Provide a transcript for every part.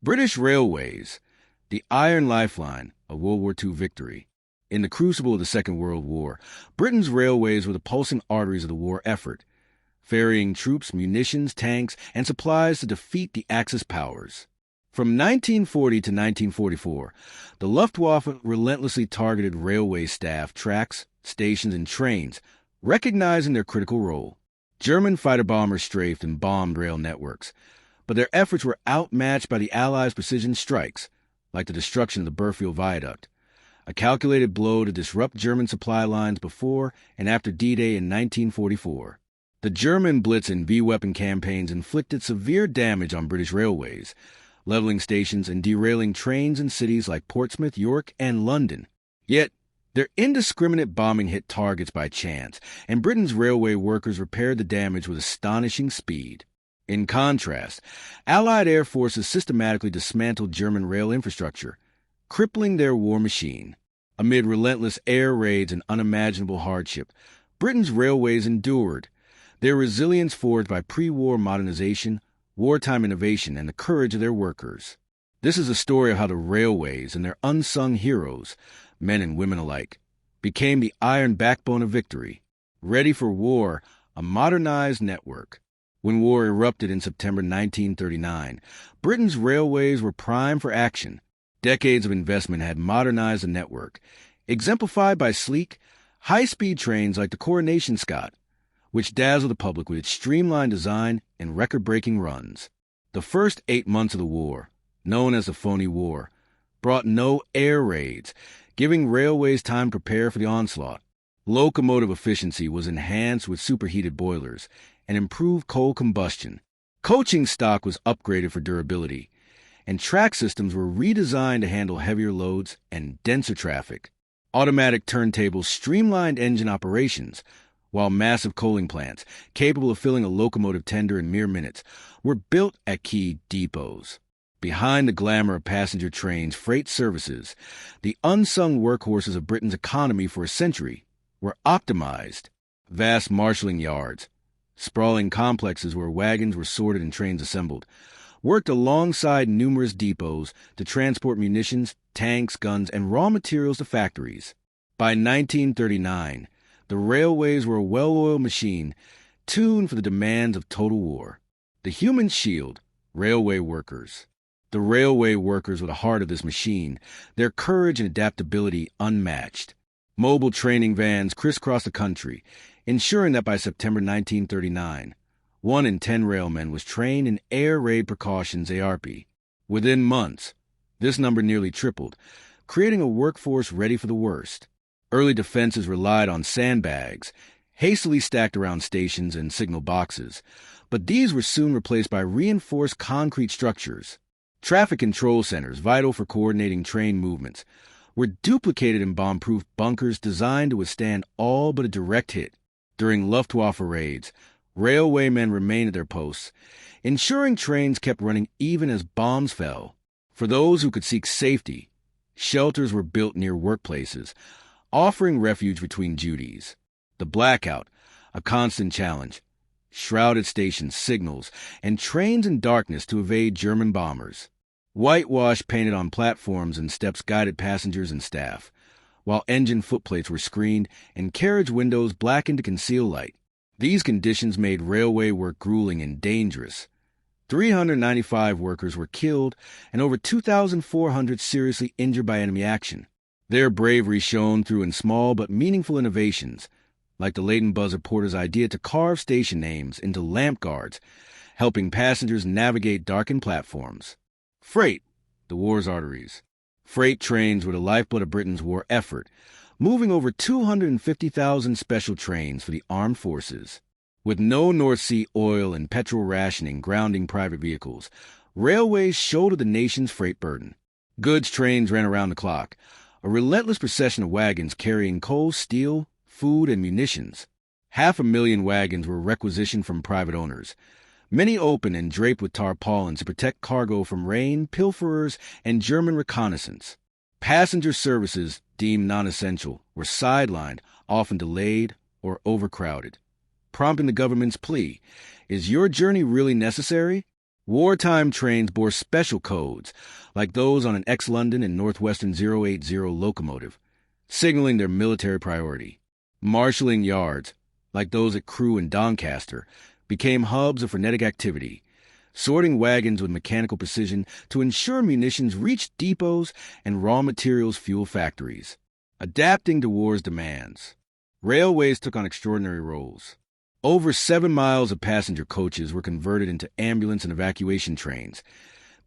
British Railways, the Iron Lifeline, a World War II victory. In the crucible of the Second World War, Britain's railways were the pulsing arteries of the war effort, ferrying troops, munitions, tanks, and supplies to defeat the Axis powers. From 1940 to 1944, the Luftwaffe relentlessly targeted railway staff, tracks, stations, and trains, recognizing their critical role. German fighter bombers strafed and bombed rail networks, but their efforts were outmatched by the Allies' precision strikes, like the destruction of the Burfield Viaduct, a calculated blow to disrupt German supply lines before and after D-Day in 1944. The German Blitz and V-weapon campaigns inflicted severe damage on British railways, leveling stations and derailing trains in cities like Portsmouth, York, and London. Yet, their indiscriminate bombing hit targets by chance, and Britain's railway workers repaired the damage with astonishing speed. In contrast, Allied air forces systematically dismantled German rail infrastructure, crippling their war machine. Amid relentless air raids and unimaginable hardship, Britain's railways endured, their resilience forged by pre-war modernization, wartime innovation, and the courage of their workers. This is a story of how the railways and their unsung heroes, men and women alike, became the iron backbone of victory, ready for war, a modernized network. When war erupted in September 1939, Britain's railways were primed for action. Decades of investment had modernized the network, exemplified by sleek, high-speed trains like the Coronation Scot, which dazzled the public with its streamlined design and record-breaking runs. The first 8 months of the war, known as the Phony War, brought no air raids, giving railways time to prepare for the onslaught. Locomotive efficiency was enhanced with superheated boilers and improved coal combustion. Coaching stock was upgraded for durability, and track systems were redesigned to handle heavier loads and denser traffic. Automatic turntables streamlined engine operations, while massive coaling plants, capable of filling a locomotive tender in mere minutes, were built at key depots. Behind the glamour of passenger trains, freight services, the unsung workhorses of Britain's economy for a century, were optimized. Vast marshalling yards, sprawling complexes where wagons were sorted and trains assembled, worked alongside numerous depots to transport munitions, tanks, guns, and raw materials to factories. By 1939, the railways were a well-oiled machine, tuned for the demands of total war. The human shield, railway workers. The railway workers were the heart of this machine, their courage and adaptability unmatched. Mobile training vans crisscrossed the country, ensuring that by September 1939, 1 in 10 railmen was trained in air raid precautions ARP. Within months, this number nearly tripled, creating a workforce ready for the worst. Early defenses relied on sandbags, hastily stacked around stations and signal boxes, but these were soon replaced by reinforced concrete structures. Traffic control centers, vital for coordinating train movements, were duplicated in bomb-proof bunkers designed to withstand all but a direct hit. During Luftwaffe raids, railwaymen remained at their posts, ensuring trains kept running even as bombs fell. For those who could seek safety, shelters were built near workplaces, offering refuge between duties. The blackout, a constant challenge, shrouded stations, signals, and trains in darkness to evade German bombers. Whitewash painted on platforms and steps guided passengers and staff, while engine footplates were screened and carriage windows blackened to conceal light. These conditions made railway work grueling and dangerous. 395 workers were killed and over 2,400 seriously injured by enemy action. Their bravery shone through in small but meaningful innovations, like the Leighton Buzzard porter's idea to carve station names into lamp guards, helping passengers navigate darkened platforms. Freight, the war's arteries. Freight trains were the lifeblood of Britain's war effort, moving over 250,000 special trains for the armed forces. With no North Sea oil and petrol rationing grounding private vehicles, railways shouldered the nation's freight burden. Goods trains ran around the clock, a relentless procession of wagons carrying coal, steel, food, and munitions. 500,000 wagons were requisitioned from private owners, many open and draped with tarpaulins to protect cargo from rain, pilferers, and German reconnaissance. Passenger services, deemed non-essential, were sidelined, often delayed or overcrowded, prompting the government's plea, "Is your journey really necessary?" Wartime trains bore special codes, like those on an ex-London and Northwestern 080 locomotive, signaling their military priority. Marshalling yards, like those at Crewe and Doncaster, became hubs of frenetic activity, sorting wagons with mechanical precision to ensure munitions reached depots and raw materials fuel factories. Adapting to war's demands, railways took on extraordinary roles. Over 7 miles of passenger coaches were converted into ambulance and evacuation trains,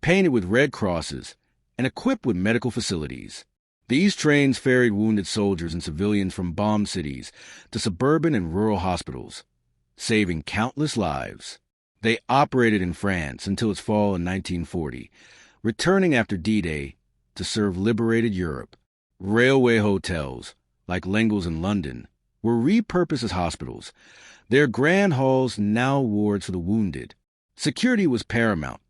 painted with red crosses and equipped with medical facilities. These trains ferried wounded soldiers and civilians from bombed cities to suburban and rural hospitals, saving countless lives. They operated in France until its fall in 1940, returning after D-Day to serve liberated Europe. Railway hotels, like Lengels in London, were repurposed as hospitals, their grand halls now wards for the wounded. Security was paramount.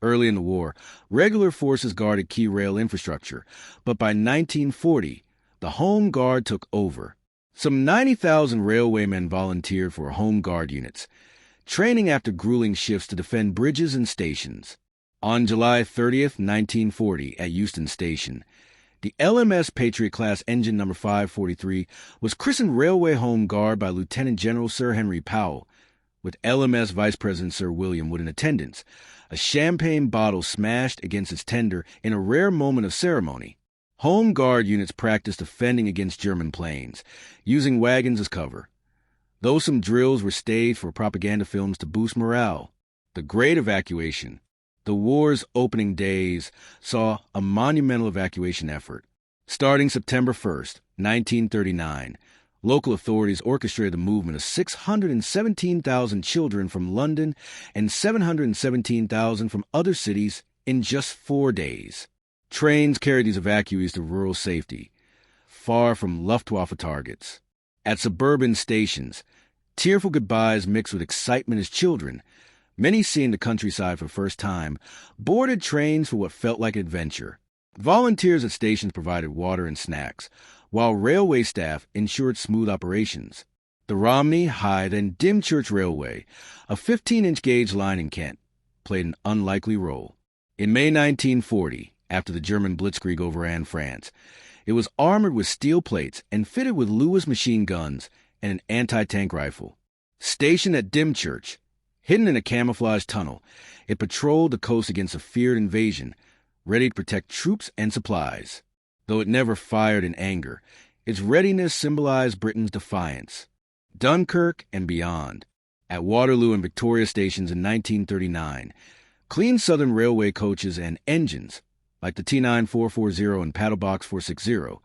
Early in the war, regular forces guarded key rail infrastructure, but by 1940, the Home Guard took over. Some 90,000 railwaymen volunteered for Home Guard units, training after grueling shifts to defend bridges and stations. On July 30th, 1940, at Euston Station, the LMS Patriot Class Engine No. 543 was christened Railway Home Guard by Lieutenant General Sir Henry Powell, with LMS Vice President Sir William Wood in attendance, a champagne bottle smashed against its tender in a rare moment of ceremony. Home Guard units practiced defending against German planes, using wagons as cover. Though some drills were staged for propaganda films to boost morale, the Great Evacuation, the war's opening days, saw a monumental evacuation effort. Starting September 1st, 1939, local authorities orchestrated the movement of 617,000 children from London and 717,000 from other cities in just 4 days. Trains carried these evacuees to rural safety, far from Luftwaffe targets. At suburban stations, tearful goodbyes mixed with excitement as children, many seeing the countryside for the first time, boarded trains for what felt like adventure. Volunteers at stations provided water and snacks, while railway staff ensured smooth operations. The Romney, Hythe, and Dymchurch Railway, a 15-inch gauge line in Kent, played an unlikely role. In May 1940, after the German blitzkrieg overran France, it was armored with steel plates and fitted with Lewis machine guns and an anti-tank rifle. Stationed at Dymchurch, hidden in a camouflaged tunnel, it patrolled the coast against a feared invasion, ready to protect troops and supplies. Though it never fired in anger, its readiness symbolized Britain's defiance. Dunkirk and beyond. At Waterloo and Victoria stations in 1939, clean Southern Railway coaches and engines, like the T9 440 and Paddlebox 460,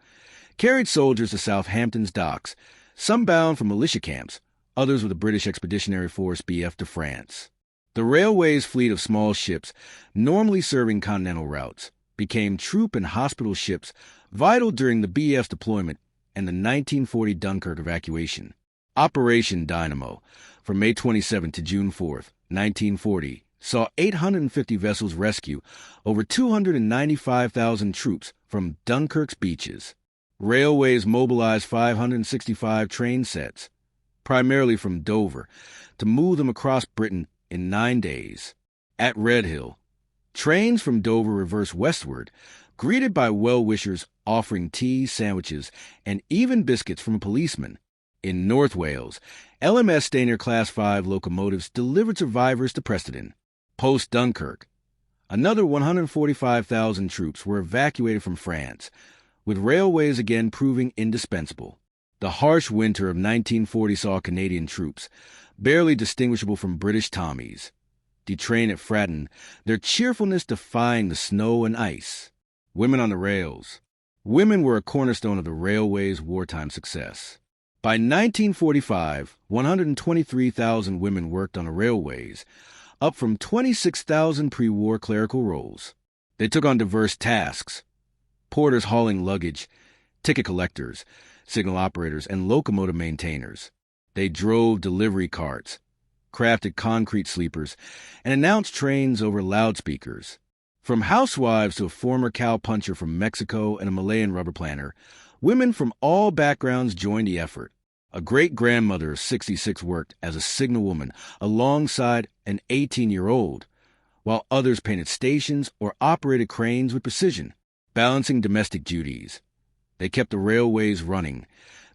carried soldiers to Southampton's docks, some bound for militia camps, others with the British Expeditionary Force BF to France. The railway's fleet of small ships, normally serving continental routes, became troop and hospital ships vital during the BF's deployment and the 1940 Dunkirk evacuation. Operation Dynamo, from May 27 to June 4, 1940, saw 850 vessels rescue over 295,000 troops from Dunkirk's beaches. Railways mobilized 565 train sets, primarily from Dover, to move them across Britain in 9 days. At Redhill, trains from Dover reversed westward, greeted by well-wishers offering tea, sandwiches, and even biscuits from a policeman. In North Wales, LMS Stayner Class 5 locomotives delivered survivors to Preston. Post-Dunkirk, another 145,000 troops were evacuated from France, with railways again proving indispensable. The harsh winter of 1940 saw Canadian troops, barely distinguishable from British Tommies, detrain at Fratton, their cheerfulness defying the snow and ice. Women on the rails. Women were a cornerstone of the railway's wartime success. By 1945, 123,000 women worked on the railways, up from 26,000 pre-war clerical roles. They took on diverse tasks: porters hauling luggage, ticket collectors, signal operators, and locomotive maintainers. They drove delivery carts, crafted concrete sleepers, and announced trains over loudspeakers. From housewives to a former cow-puncher from Mexico and a Malayan rubber planter, women from all backgrounds joined the effort. A great-grandmother of 66 worked as a signalwoman alongside an 18-year-old, while others painted stations or operated cranes with precision, balancing domestic duties. They kept the railways running,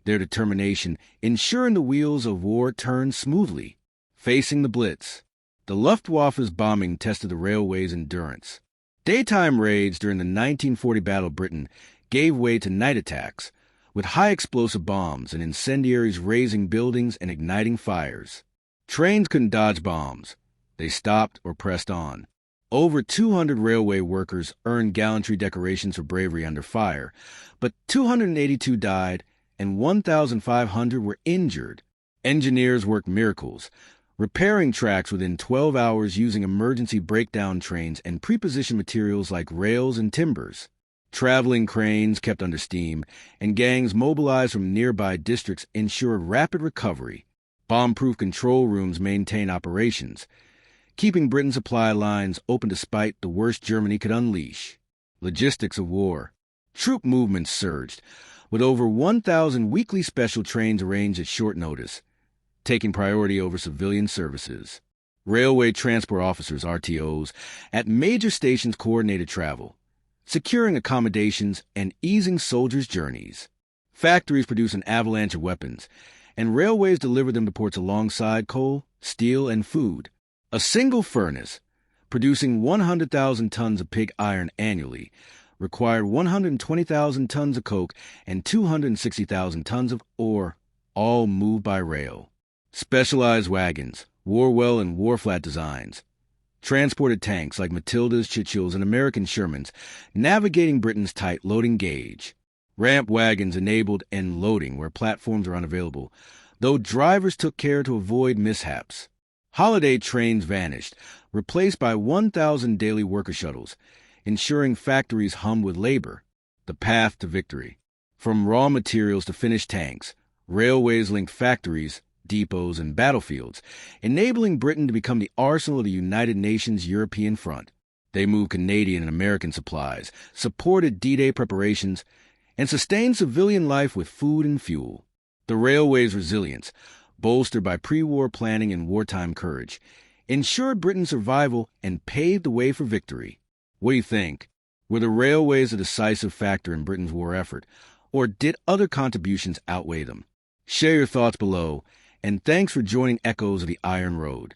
their determination ensuring the wheels of war turned smoothly. Facing the Blitz, the Luftwaffe's bombing tested the railway's endurance. Daytime raids during the 1940 Battle of Britain gave way to night attacks, with high explosive bombs and incendiaries razing buildings and igniting fires. Trains couldn't dodge bombs. They stopped or pressed on. Over 200 railway workers earned gallantry decorations for bravery under fire, but 282 died and 1,500 were injured. Engineers worked miracles, repairing tracks within 12 hours using emergency breakdown trains and prepositioned materials like rails and timbers. Traveling cranes kept under steam, and gangs mobilized from nearby districts ensured rapid recovery. Bomb-proof control rooms maintained operations, keeping Britain's supply lines open despite the worst Germany could unleash. Logistics of war. Troop movements surged, with over 1,000 weekly special trains arranged at short notice, taking priority over civilian services. Railway transport officers, RTOs, at major stations coordinated travel, securing accommodations and easing soldiers' journeys. Factories produce an avalanche of weapons, and railways deliver them to ports alongside coal, steel, and food. A single furnace, producing 100,000 tons of pig iron annually, required 120,000 tons of coke and 260,000 tons of ore, all moved by rail. Specialized wagons, Warwell and Warflat designs, transported tanks like Matildas, Churchills, and American Shermans, navigating Britain's tight loading gauge. Ramp wagons enabled end loading where platforms are unavailable, though drivers took care to avoid mishaps. Holiday trains vanished, replaced by 1,000 daily worker shuttles, ensuring factories hummed with labor. The path to victory. From raw materials to finished tanks, railways linked factories, depots, and battlefields, enabling Britain to become the arsenal of the United Nations European front. They moved Canadian and American supplies, supported D-Day preparations, and sustained civilian life with food and fuel. The railway's resilience, bolstered by pre-war planning and wartime courage, ensured Britain's survival and paved the way for victory. What do you think? Were the railways a decisive factor in Britain's war effort, or did other contributions outweigh them? Share your thoughts below, and thanks for joining Echoes of the Iron Road.